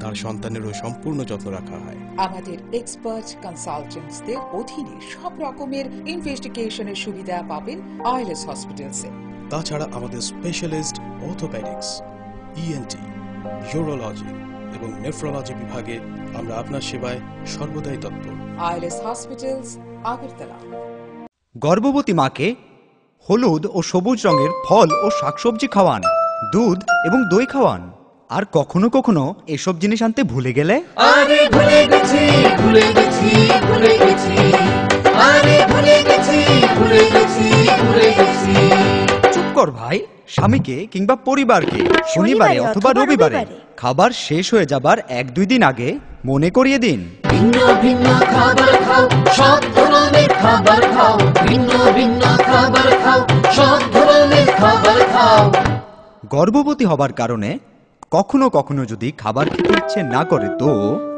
[SPEAKER 16] তার সন্তানেরও সম্পূর্ণ যত্ন রাখা হয়।
[SPEAKER 15] আমাদের এক্সপার্ট কনসালটেন্টসদের অধীনে সব রকমের ইনভেস্টিগেশনের সুবিধা পাবেন আইএলএস হসপিটালসে।
[SPEAKER 16] তাছাড়া আমাদের স্পেশালিস্ট অর্থোপেডিক্স, ইএনটি, ইউরোলজি এবং নেফ্রোলজি বিভাগে আমরা আপনার সেবায় সর্বদাই তৎপর।
[SPEAKER 15] ILS hospitals, Agartala.
[SPEAKER 3] গর্ভবতী মাকে হলুদ ও সবুজ রঙের ফল ও শাকসবজি খাওয়ান, দুধ এবং দই খাওয়ান। আর কখনো কখনো এসব জিনিস আনতে ভুলে গেলে
[SPEAKER 17] আরে ভুলে গেছি, ভুলে গেছি, ভুলে গেছি, আরে ভুলে গেছি, ভুলে গেছি, ভুলে গেছি।
[SPEAKER 3] চুপ কর ভাই। স্বামীকে কিংবা পরিবারকে শনিবারে অথবা রবিবারে খাবার শেষ হয়ে যাবার 1-2 দিন আগে মনে করিয়ে দিন।
[SPEAKER 17] ভিন্ন ভিন্ন খাবার খাও, সব ধরনের খাবার খাও, ভিন্ন ভিন্ন খাবার খাও, সব ধরনের খাবার খাও।
[SPEAKER 3] গর্ভবতী হবার কারণে কখনো কখনো যদি খাবার খেতে ইচ্ছে না করে তো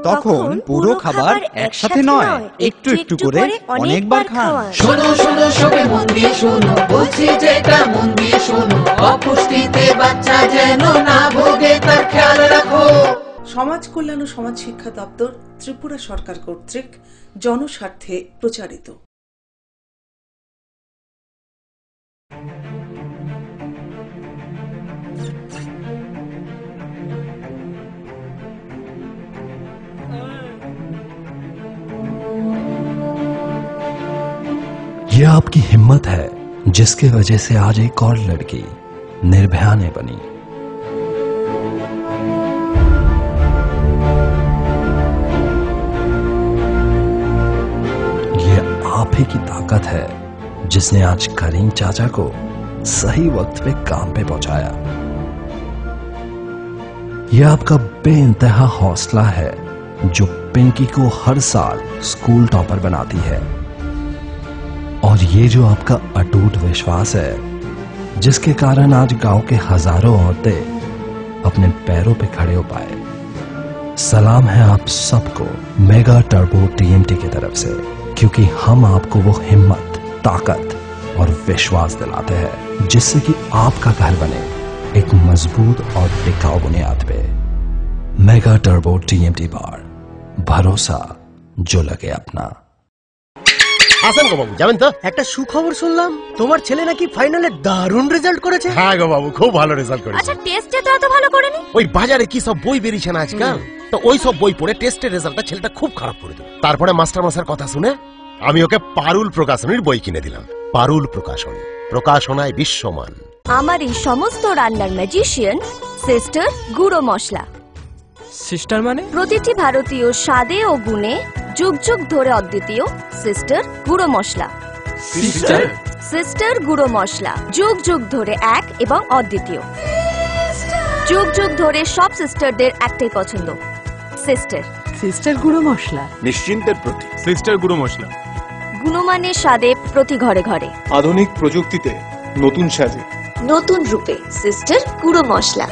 [SPEAKER 3] তখন পুরো খাবার একসাথে নয়, একটু একটু করে অনেকবার খান।
[SPEAKER 17] শোনো শোনো সবে মন দিয়ে শোনো, বলছি যেটা মন দিয়ে শোনো, অপুষ্টিতে বাচ্চা যেন না ভোগে তার খেয়াল রাখো।
[SPEAKER 6] সমাজ কল্যাণ ও সমাজ শিক্ষা দপ্তর, ত্রিপুরা সরকার কর্তৃক জনস্বার্থে প্রচারিত।
[SPEAKER 23] ये आपकी हिम्मत है जिसकी वजह से आज एक और लड़की
[SPEAKER 2] निर्भया ने बनी। ये आप ही की ताकत है जिसने आज करीम चाचा को सही वक्त पे काम पे पहुंचाया। यह आपका बेइंतहा हौसला है जो पिंकी को हर साल स्कूल टॉपर बनाती है, और ये जो आपका अटूट विश्वास है जिसके कारण आज गांव के हजारों औरतें अपने पैरों पे खड़े हो पाए। सलाम है आप सबको मेगा टर्बो टीएमटी की तरफ से, क्योंकि हम आपको वो हिम्मत, ताकत और विश्वास दिलाते हैं जिससे कि आपका घर बने एक मजबूत और टिकाऊ बुनियाद पे। मेगा टर्बो टीएमटी बार, भरोसा जो लगे अपना।
[SPEAKER 7] হাসান গো বাবু, যাবেন তো? একটা সুখবর শুনলাম, তোমার ছেলে নাকি ফাইনালে দারুণ রেজাল্ট করেছে। হ্যাঁ গো বাবু, খুব ভালো রেজাল্ট করেছে।
[SPEAKER 10] আচ্ছা, টেস্টে তো এত ভালো করেনি।
[SPEAKER 7] ওই বাজারে কি সব বই বেরিয়েছে না আজকাল, তো ওই সব বই পড়ে টেস্টের রেজাল্টটা ছেলেটা খুব খারাপ করে দিল। তারপরে মাস্টার মশাইয়ের কথা শুনে আমি ওকে পারুল প্রকাশনীর বই কিনে দিলাম। পারুল প্রকাশনী, প্রকাশনায় বিশ্বমান।
[SPEAKER 10] আমার এই সমস্ত রান্নার ম্যাজিশিয়ান সিস্টার গুঁড়ো মশলা।
[SPEAKER 23] সিস্টার মানে?
[SPEAKER 10] প্রতিটি ভারতীয় স্বাদে ও গুণে যুগ যুগ ধরে অদ্বিতীয় সিস্টার গুঁড়ো মশলা।
[SPEAKER 23] সিস্টার?
[SPEAKER 10] সিস্টার গুঁড়ো মশলা যুগ যুগ ধরে এক এবং অদ্বিতীয়। যুগ যুগ ধরে সব সিস্টারদের একটাই পছন্দ, সিস্টার।
[SPEAKER 24] সিস্টার গুঁড়ো মশলা,
[SPEAKER 11] নিশ্চিন্তের প্রতীক। সিস্টার গুঁড়ো মশলা,
[SPEAKER 10] গুণমানের স্বাদে প্রতি ঘরে ঘরে,
[SPEAKER 11] আধুনিক প্রযুক্তিতে নতুন সাজে,
[SPEAKER 10] নতুন রূপে সিস্টার গুঁড়ো মশলা।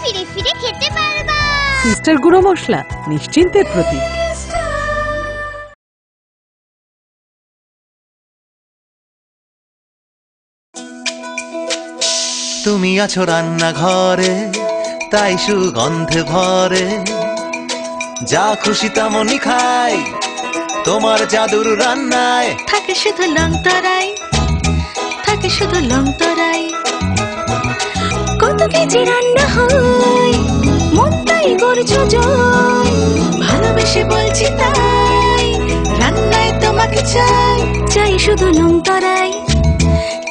[SPEAKER 18] ফিরে ফিরে খেতে পারবা।
[SPEAKER 24] সিস্টার গুঁড়ো মশলা নিশ্চিন্তের প্রতীক।
[SPEAKER 19] তুমি আছো রান্নাঘরে, তাই সুগন্ধে ভরে, যা খুশি তেমনই খাই, তোমার জাদুর রান্নায়
[SPEAKER 18] থাকে শুধু লং তরাই, থাকে শুধু লং তরাই। কত কেজি রান্না হয়, মনটাই করছো জয়, ভালোবেসে বলছি তাই, রান্নায় তোমাকে চাই, চাই শুধু লং তরাই,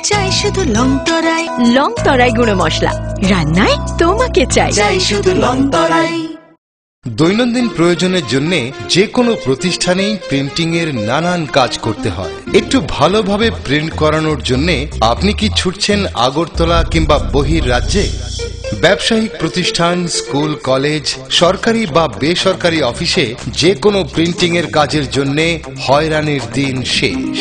[SPEAKER 18] চাই শুধু লং তরাই।
[SPEAKER 14] লং তরাই গুঁড়ো মশলা, রান্নায় তোমাকে চাই,
[SPEAKER 19] চাই শুধু লং তরাই।
[SPEAKER 25] দৈনন্দিন প্রয়োজনের জন্য যে কোনো প্রতিষ্ঠানেই প্রিন্টিং এর নানান কাজ করতে হয়। একটু ভালোভাবে প্রিন্ট করানোর জন্য আপনি কি ছুটছেন আগরতলা কিংবা বহির রাজ্যে? ব্যবসায়িক প্রতিষ্ঠান, স্কুল, কলেজ, সরকারি বা বেসরকারি অফিসে যে কোনো প্রিন্টিং এর কাজের জন্য হয়রানির দিন শেষ।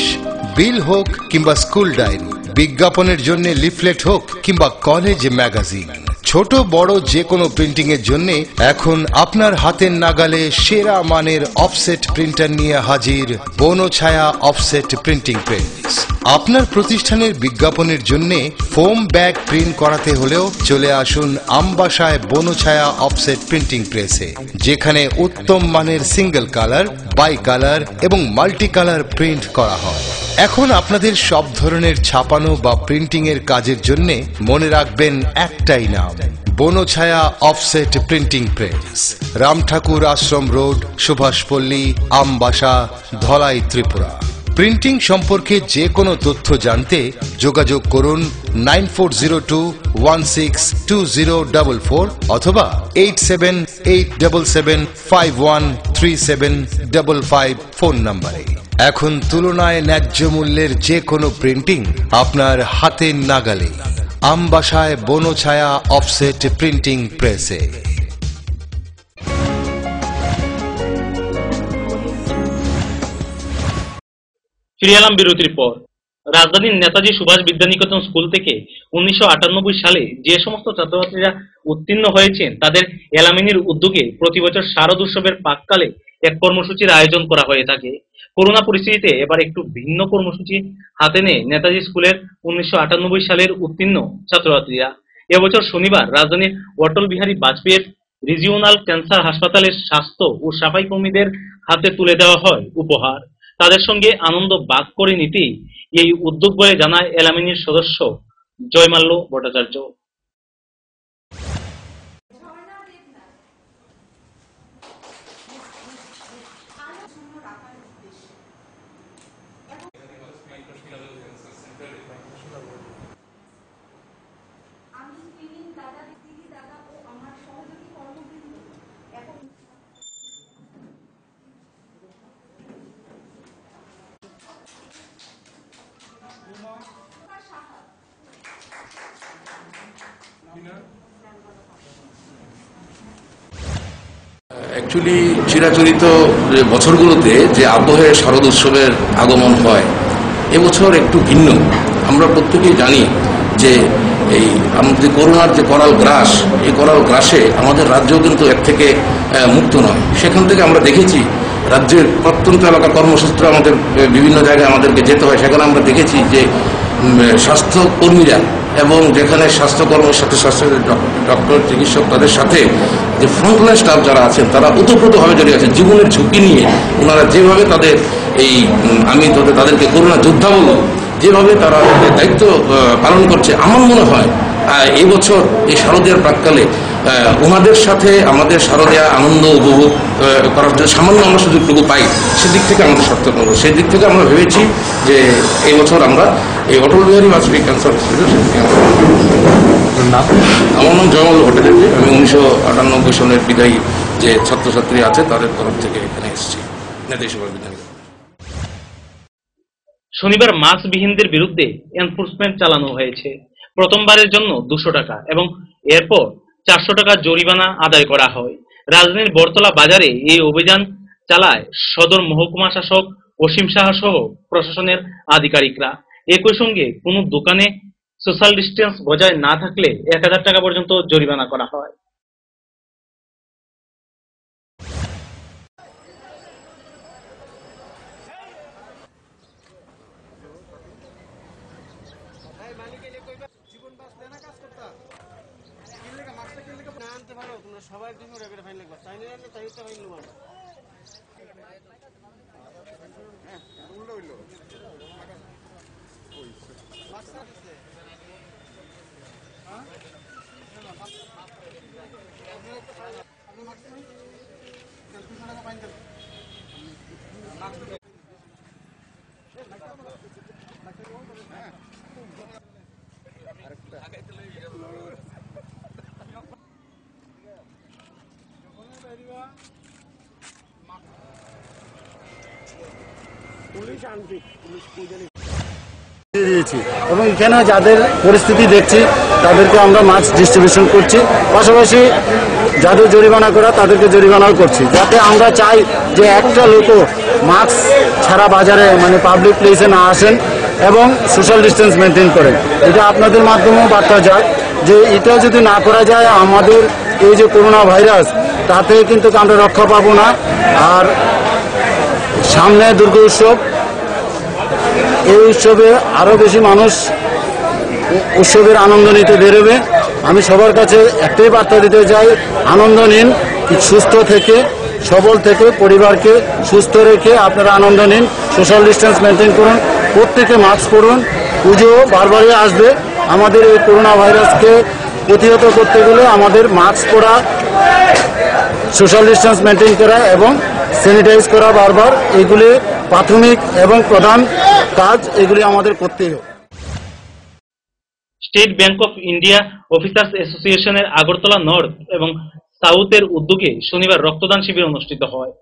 [SPEAKER 25] বিল হোক কিংবা স্কুল ডায়েরি, বিজ্ঞাপনের জন্য লিফলেট হোক কিংবা কলেজ ম্যাগাজিন, ছোট বড় যে কোনো প্রিন্টিং এর জন্য এখন আপনার হাতের নাগালে সেরা মানের অফসেট প্রিন্টার নিয়ে হাজির বনছায়া অফসেট প্রিন্টিং প্রেস। আপনার প্রতিষ্ঠানের বিজ্ঞাপনের জন্য ফোম ব্যাগ প্রিন্ট করাতে হলেও চলে আসুন আমবাসায় বনছায়া অফসেট প্রিন্টিং প্রেসে, যেখানে উত্তম মানের সিঙ্গেল কালার, বাই কালার এবং মাল্টি কালার প্রিন্ট করা হয়। এখন আপনাদের সব ধরনের ছাপানো বা প্রিন্টিং এর কাজের জন্য মনে রাখবেন একটাই নাম, Banchhaya offset printing press, Ramthakur Ashram road, Subhashpalli, Ambassa, Dhalai, Tripura. Printing সম্পর্কে যে কোনো তথ্য জানতে যোগাযোগ করুন 9402162044 অথবা 8787751375 ফোন নম্বরে। এখন তুলনায় ন্যায্য মূল্যের যে কোনো প্রিন্টিং আপনার হাতের নাগালে, আমবাসায় বনছায়া অফসেট প্রিন্টিং প্রেসে।
[SPEAKER 1] ফিরে এলাম বিরতির পর। রাজধানীর নেতাজি সুভাষ বিদ্যানিকেতন স্কুল থেকে 1998 সালে যে সমস্ত ছাত্রছাত্রীরা উত্তীর্ণ হয়েছেন তাদের এলামিনির উদ্যোগে প্রতি বছর শারদ উৎসবের প্রাক্কালে এক কর্মসূচির আয়োজন করা হয়ে থাকে। করোনা পরিস্থিতিতে এবার একটু ভিন্ন কর্মসূচি হাতে নেয় নেতাজি স্কুলের 1998 সালের উত্তীর্ণ ছাত্রছাত্রীরা। এবছর শনিবার রাজধানীর অটল বিহারী বাজপেয়ীর রিজিওনাল ক্যান্সার হাসপাতালের স্বাস্থ্য ও সাফাই কর্মীদের হাতে তুলে দেওয়া হয় উপহার। তাদের সঙ্গে আনন্দ ভাগ করে নিতেই এই উদ্যোগ বলে জানায় এলামিনির সদস্য জয়মাল্য ভট্টাচার্য।
[SPEAKER 8] অ্যাকচুয়ালি চিরাচরিত বছরগুলোতে যে আবহে শারদ উৎসবের আগমন হয় এবছর একটু ভিন্ন। আমরা প্রত্যেকেই জানি যে এই আমাদের করোনার যে করাল গ্রাস, এই করাল গ্রাসে আমাদের রাজ্য কিন্তু এর থেকে মুক্ত নয়। সেখান থেকে আমরা দেখেছি রাজ্যের প্রত্যন্ত এলাকা কর্মসূত্রে আমাদের বিভিন্ন জায়গায় আমাদেরকে যেতে হয়। সেখানে আমরা দেখেছি যে স্বাস্থ্যকর্মীরা এবং যেখানে স্বাস্থ্যকর্মের সাথে স্বাস্থ্য ডক্টর চিকিৎসক তাদের সাথে যে ফ্রন্টলাইন স্টাফ যারা আছেন তারা ওতপ্রোতভাবে জড়িয়ে আছেন। জীবনের ঝুঁকি নিয়ে ওনারা যেভাবে তাদের এই আমি তাদেরকে করোনা যোদ্ধা বলব, যেভাবে তারা দায়িত্ব পালন করছে, আমার মনে হয় এই বছর এই শারদীয়ার প্রাককালে ওনাদের সাথে আমাদের শারদীয়া আনন্দ উপভোগ করার জন্য সামান্য আমরা সুযোগটুকু পাই, সেদিক থেকে আমাদের সচেতন হবো। সেই দিক থেকে আমরা ভেবেছি যে এই বছর আমরা এই অটল বিহারী বাজপেয়ী ক্যান্সার হসপিটাল, আমার নাম জয়মাল ভট্টাচার্য, আমি 1998 সালের বিদায়ী যে ছাত্রছাত্রী আছে তাদের তরফ থেকে এখানে এসেছি নেতাজি সুভাষ বিদ্যালয়।
[SPEAKER 1] শনিবার মাস্কবিহীনদের বিরুদ্ধে এনফোর্সমেন্ট চালানো হয়েছে। প্রথমবারের জন্য 200 টাকা এবং এরপর 400 টাকা জরিমানা আদায় করা হয়। রাজধানীর বরতলা বাজারে এই অভিযান চালায় সদর মহকুমা শাসক অসীম সাহা সহ প্রশাসনের আধিকারিকরা। একই সঙ্গে কোনো দোকানে সোশ্যাল ডিস্টেন্স বজায় না থাকলে 1000 টাকা পর্যন্ত জরিমানা করা হয়।
[SPEAKER 9] দিয়েছি এবং এখানে যাদের পরিস্থিতি দেখছি তাদেরকে আমরা মাস্ক ডিস্ট্রিবিউশন করছি, পাশাপাশি যাদের জরিমানা করা তাদেরকে জরিমানাও করছি, যাতে আমরা চাই যে একটা লোকও মাস্ক ছাড়া বাজারে মানে পাবলিক প্লেসে না আসেন এবং সোশ্যাল ডিস্টেন্স মেনটেন করেন। এটা আপনাদের মাধ্যমেও বার্তা যায় যে এটা যদি না করা যায় আমাদের এই যে করোনা ভাইরাস তাতে কিন্তু আমরা রক্ষা পাবো না। আর সামনে দুর্গা উৎসব, এই উৎসবে আরও বেশি মানুষ উৎসবের আনন্দ নিতে বেরোবে। আমি সবার কাছে একটাই বার্তা দিতে চাই, আনন্দ নিন, সুস্থ থেকে সবল থেকে পরিবারকে সুস্থ রেখে আপনারা আনন্দ নিন, সোশ্যাল ডিস্টেন্স মেনটেন করুন, প্রত্যেকে মাস্ক পরুন। পুজো বারবারই আসবে, আমাদের এই করোনা ভাইরাসকে প্রতিহত করতে গেলে আমাদের মাস্ক পরা, সোশ্যাল ডিস্টেন্স মেনটেন করা এবং স্যানিটাইজ করা বারবার, এগুলি প্রাথমিক এবং প্রধান কাজ, এগুলি আমাদের করতেই হবে।
[SPEAKER 1] State bank of India officers অ্যাসোসিয়েশনের আগরতলা নর্থ এবং সাউথের উদ্যোগে শনিবার রক্তদান শিবির অনুষ্ঠিত হয়।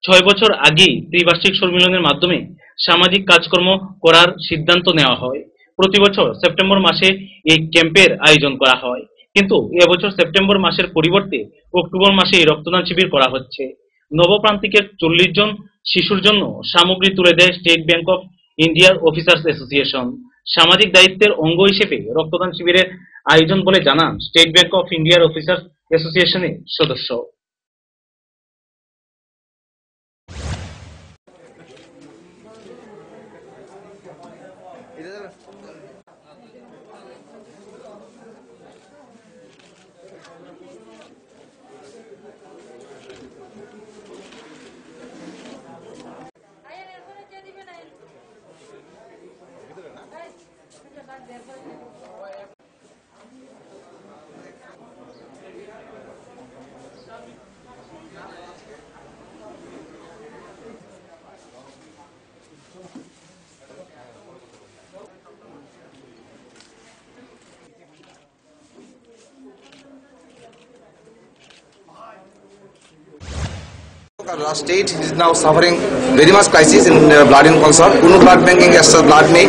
[SPEAKER 1] 6 বছর আগেই ত্রিবার্ষিক সম্মেলনের মাধ্যমে সামাজিক কাজকর্ম করার সিদ্ধান্ত নেওয়া হয়। প্রতি বছর সেপ্টেম্বর মাসে এই ক্যাম্পের আয়োজন করা হয়, কিন্তু এবছর সেপ্টেম্বর মাসের পরিবর্তে অক্টোবর মাসে এই রক্তদান শিবির করা হচ্ছে। নবপ্রান্তিকের 40 জন শিশুর জন্য সামগ্রী তুলে দেয় স্টেট ব্যাংক অফ ইন্ডিয়ার অফিসার্স অ্যাসোসিয়েশন। সামাজিক দায়িত্বের অঙ্গ হিসেবে রক্তদান শিবিরের আয়োজন বলে জানান স্টেট ব্যাংক অফ ইন্ডিয়ার অফিসার্স অ্যাসোসিয়েশনের সদস্য।
[SPEAKER 5] State is now suffering very much crisis in blood in concern. কোনো ব্লাড ব্যাংকিং এক্সট্রা ব্লাড নেই,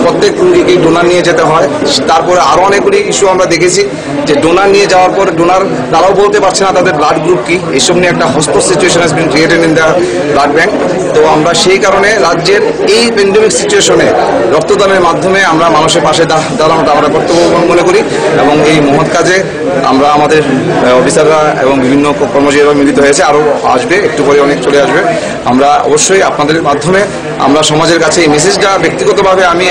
[SPEAKER 5] প্রত্যেক রোগীকে ডোনার নিয়ে যেতে হয়। তারপরে আরো অনেকগুলি ইস্যু আমরা দেখেছি যে ডোনার নিয়ে যাওয়ার পর ডোনার তারাও বলতে পারছে না তাদের ব্লাড গ্রুপ কি। এইসব নিয়ে একটা hospital situation has been created in the blood bank. তো আমরা সেই কারণে রাজ্যের এই প্যান্ডেমিক সিচুয়েশনে রক্তদানের মাধ্যমে আমরা মানুষের পাশে দাঁড়ানোটা আমরা কর্তব্য মনে করি এবং এই মহৎ কাজে আমরা আমাদের অফিসাররা এবং বিভিন্ন কর্মচারীরা মিলিত হয়েছে, আরও আসবে, একটু পরে অনেক চলে আসবে। আমরা অবশ্যই আপনাদের মাধ্যমে আমরা সমাজের কাছে এই মেসেজটা ব্যক্তিগতভাবে আমি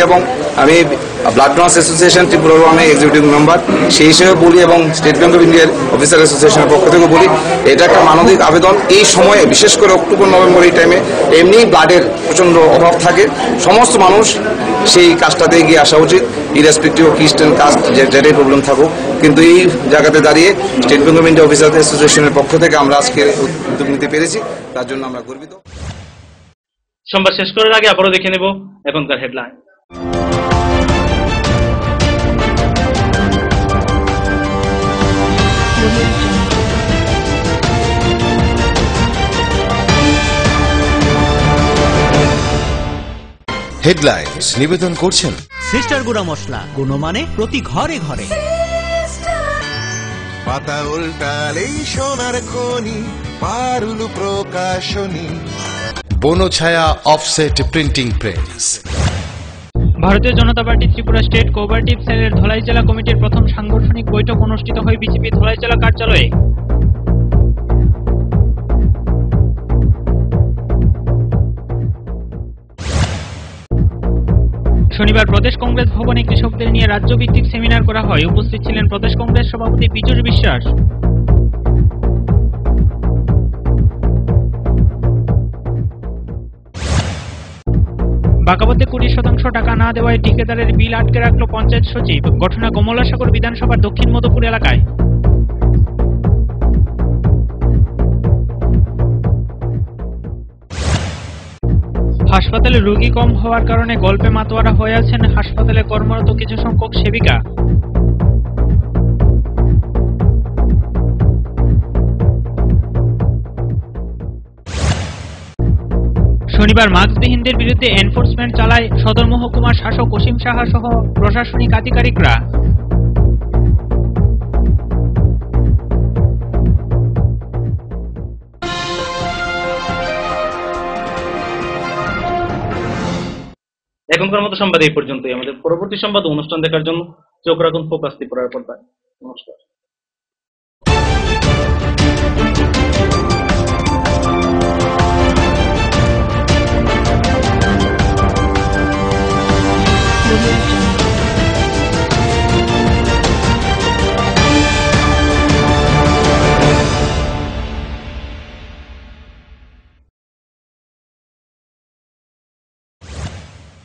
[SPEAKER 5] ব্লাড ডোনার্স অ্যাসোসিয়েশন ত্রিপুরা আমি এক্সিকিউটিভ মেম্বার সেই হিসেবে বলি এবং স্টেট ব্যাংক অফ ইন্ডিয়ার অফিসার অ্যাসোসিয়েশনের পক্ষ থেকে বলি এটা একটা মানবিক আবেদন। এই সময়ে বিশেষ করে অক্টোবর নভেম্বর এই টাইমে এমনি ব্লাডের প্রচণ্ড অভাব থাকে, সমস্ত মানুষ সেই কাজটাতে এগিয়ে আসা উচিত, ইরেসপেক্টিভ অফ খ্রিস্টান কাস্ট যেটাই প্রবলেম থাকুক। কিন্তু এই জায়গাতে দাঁড়িয়ে state bank of India officer অ্যাসোসিয়েশনের পক্ষ থেকে আমরা আজকে উদ্যোগ নিতে পেরেছি, তার জন্য আমরা গর্বিত।
[SPEAKER 1] সংবাদ শেষ করার আগে আবারও দেখে নেব এখনকার হেডলাইন।
[SPEAKER 25] হেডলাইন্স নিবেদন করছেন
[SPEAKER 12] সিস্টার গুঁড়া মশলা, গুণমানে প্রতি ঘরে ঘরে।
[SPEAKER 13] পাতা উল্টালেই সোনার খনি, Parul Prakashani.
[SPEAKER 25] Banchhaya offset printing press.
[SPEAKER 20] Bharatiya Janata Party Tripura state cooperative সেলের ধলাই জেলা কমিটির প্রথম সাংগঠনিক বৈঠক অনুষ্ঠিত হয় বিজেপি ধলাই জেলা কার্যালয়ে। শনিবার প্রদেশ কংগ্রেস ভবনে কৃষকদের নিয়ে রাজ্যভিত্তিক সেমিনার করা হয়। উপস্থিত ছিলেন প্রদেশ কংগ্রেস সভাপতি বিজুর বিশ্বাস। বাঁকাবতে 20% টাকা না দেওয়ায় ঠিকাদারের বিল আটকে রাখল পঞ্চায়েত সচিব। ঘটনা কমলাসাগর বিধানসভার দক্ষিণ মধুপুর এলাকায়। হাসপাতালে রোগী কম হওয়ার কারণে গল্পে মাতোয়ারা হয়ে আছেন হাসপাতালে কর্মরত কিছু সংখ্যক সেবিকা। শনিবার মাস্কবিহীনদের বিরুদ্ধে এনফোর্সমেন্ট চালায় সদর মহকুমার শাসক অসীম সাহা সহ প্রশাসনিক আধিকারিকরা।
[SPEAKER 1] এখনকার মতো সংবাদ এই পর্যন্তই। আমাদের পরবর্তী সংবাদ অনুষ্ঠান দেখার জন্য চোখ রাখুন ফোকাস ত্রিপুরার পর্দায়। নমস্কার।